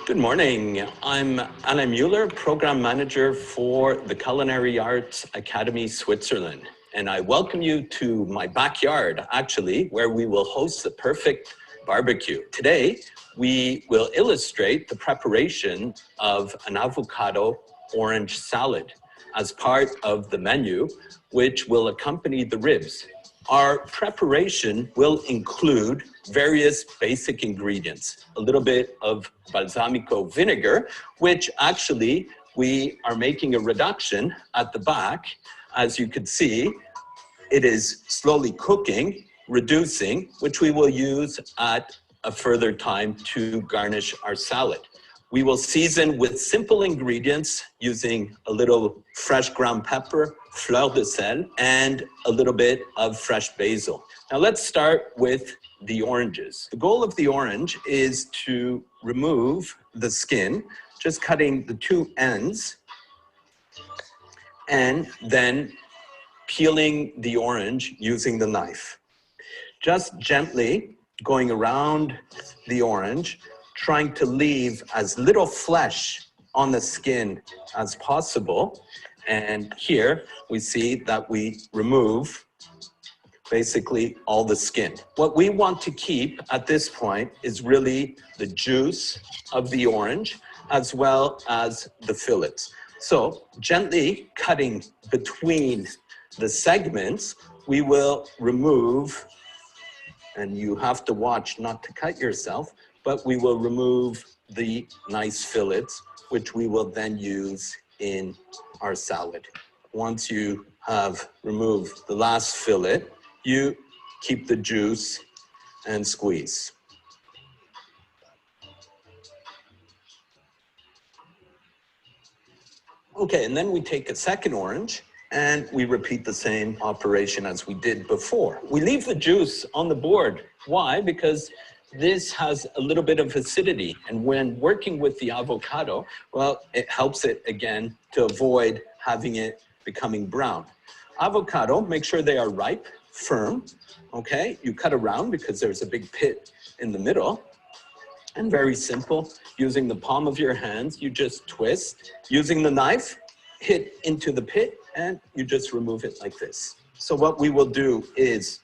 Good morning. I'm Alain Muller, Program Manager for the Culinary Arts Academy Switzerland. And I welcome you to my backyard, actually, where we will host the perfect barbecue. Today, we will illustrate the preparation of an avocado orange salad as part of the menu, which will accompany the ribs. Our preparation will include various basic ingredients, a little bit of balsamico vinegar, which actually we are making a reduction at the back. As you can see, it is slowly cooking, reducing, which we will use at a further time to garnish our salad. We will season with simple ingredients using a little fresh ground pepper, fleur de sel, and a little bit of fresh basil. Now let's start with the oranges. The goal of the orange is to remove the skin, just cutting the two ends, and then peeling the orange using the knife. Just gently going around the orange, trying to leave as little flesh on the skin as possible. And here we see that we remove basically all the skin. What we want to keep at this point is really the juice of the orange as well as the fillets. So gently cutting between the segments, we will remove, and you have to watch not to cut yourself, but we will remove the nice fillets, which we will then use in our salad. Once you have removed the last fillet, you keep the juice and squeeze. Okay, and then we take a second orange and we repeat the same operation as we did before. We leave the juice on the board. Why? Because this has a little bit of acidity, and when working with the avocado, well, it helps it again to avoid having it becoming brown. Avocado, make sure they are ripe, firm, okay? You cut around because there's a big pit in the middle, and very simple, using the palm of your hands, you just twist. Using the knife, hit into the pit, and you just remove it like this. So what we will do is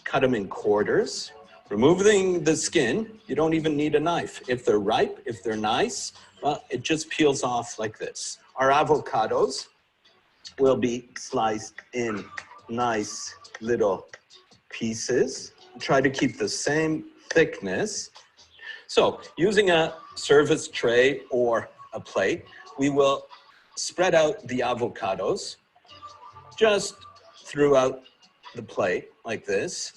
cut them in quarters. Removing the skin, you don't even need a knife. If they're ripe, if they're nice, well, it just peels off like this. Our avocados will be sliced in nice little pieces. Try to keep the same thickness. So using a service tray or a plate, we will spread out the avocados just throughout the plate like this.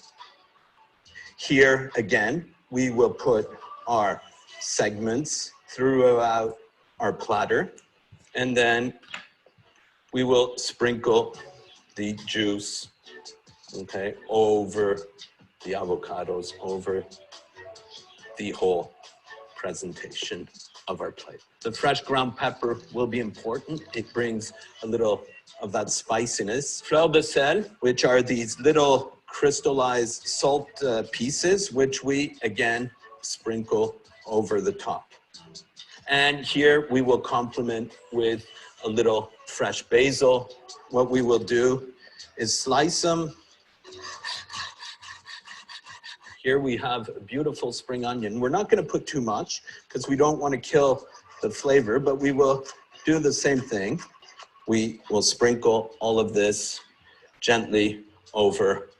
Here, again, we will put our segments throughout our platter, and then we will sprinkle the juice, okay, over the avocados, over the whole presentation of our plate. The fresh ground pepper will be important. It brings a little of that spiciness. Fleur de sel, which are these little crystallized salt pieces, which we again sprinkle over the top. And here we will complement with a little fresh basil. What we will do is slice them. Here we have a beautiful spring onion. We're not going to put too much because we don't want to kill the flavor, but we will do the same thing. We will sprinkle all of this gently over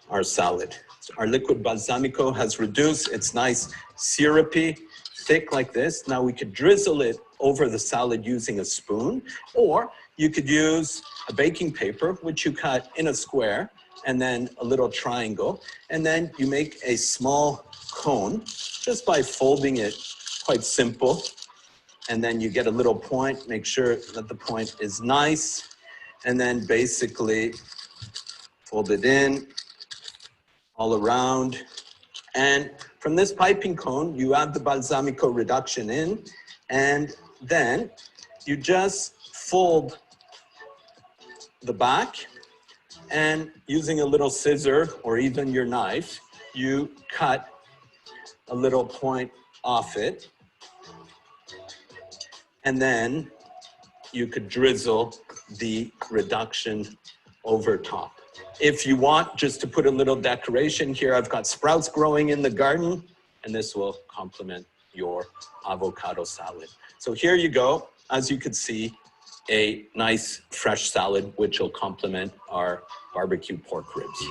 our salad. Our liquid balsamico has reduced. It's nice, syrupy, thick like this. Now we could drizzle it over the salad using a spoon, or you could use a baking paper, which you cut in a square, and then a little triangle, and then you make a small cone just by folding it. Quite simple. And then you get a little point, make sure that the point is nice, and then basically fold it in all around. And from this piping cone, you add the balsamico reduction in, and then you just fold the back, and using a little scissor or even your knife, you cut a little point off it. And then you could drizzle the reduction over top. If you want just to put a little decoration here, I've got sprouts growing in the garden, and this will complement your avocado salad. So here you go. As you can see, a nice fresh salad, which will complement our barbecue pork ribs.